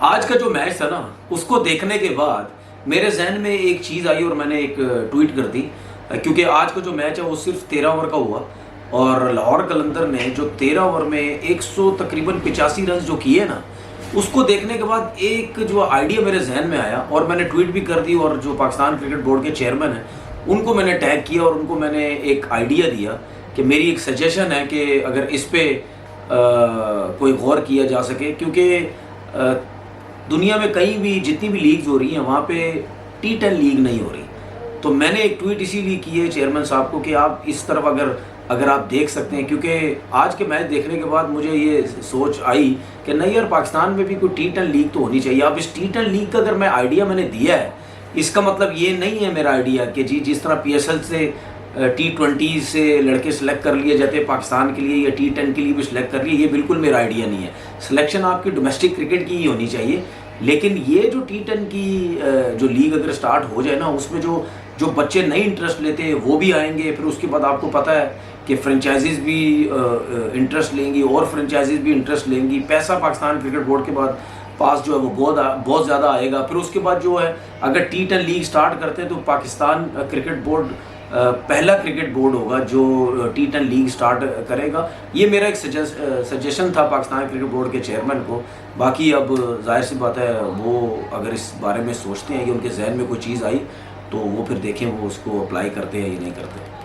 आज का जो मैच था ना, उसको देखने के बाद मेरे जहन में एक चीज़ आई और मैंने एक ट्वीट कर दी। क्योंकि आज का जो मैच है वो सिर्फ 13 ओवर का हुआ और लाहौर कलंदर ने जो 13 ओवर में 100 तकरीबन 85 रन जो किए ना, उसको देखने के बाद एक जो आइडिया मेरे जहन में आया और मैंने ट्वीट भी कर दी और जो पाकिस्तान क्रिकेट बोर्ड के चेयरमैन हैं उनको मैंने टैग किया और उनको मैंने एक आइडिया दिया कि मेरी एक सजेशन है कि अगर इस पर कोई गौर किया जा सके। क्योंकि दुनिया में कहीं भी जितनी भी लीग्स हो रही हैं वहाँ पे T10 लीग नहीं हो रही। तो मैंने एक ट्वीट इसीलिए की है चेयरमैन साहब को कि आप इस तरफ अगर आप देख सकते हैं, क्योंकि आज के मैच देखने के बाद मुझे ये सोच आई कि नहीं यार, पाकिस्तान में भी कोई T10 लीग तो होनी चाहिए। अब इस T10 लीग का अगर मैं आइडिया मैंने दिया है, इसका मतलब ये नहीं है मेरा आइडिया कि जी जिस तरह PSL से T20 से लड़के सेलेक्ट कर लिए जाते हैं पाकिस्तान के लिए या T10 के लिए भी सिलेक्ट कर लिए, ये बिल्कुल मेरा आइडिया नहीं है। सिलेक्शन आपकी डोमेस्टिक क्रिकेट की ही होनी चाहिए। लेकिन ये जो T10 की जो लीग अगर स्टार्ट हो जाए ना, उसमें जो बच्चे नई इंटरेस्ट लेते हैं वो भी आएंगे। फिर उसके बाद आपको पता है कि फ्रेंचाइजीज भी इंटरेस्ट लेंगी और फ्रेंचाइजीज भी इंटरेस्ट लेंगी। पैसा पाकिस्तान क्रिकेट बोर्ड के बाद पास जो है वो बहुत ज़्यादा आएगा। फिर उसके बाद जो है अगर T10 लीग स्टार्ट करते हैं तो पाकिस्तान क्रिकेट बोर्ड पहला क्रिकेट बोर्ड होगा जो T10 लीग स्टार्ट करेगा। ये मेरा एक सजेशन था पाकिस्तान क्रिकेट बोर्ड के चेयरमैन को। बाकी अब जाहिर सी बात है वो अगर इस बारे में सोचते हैं कि उनके जहन में कोई चीज़ आई तो वो फिर देखें वो उसको अप्लाई करते हैं या नहीं करते।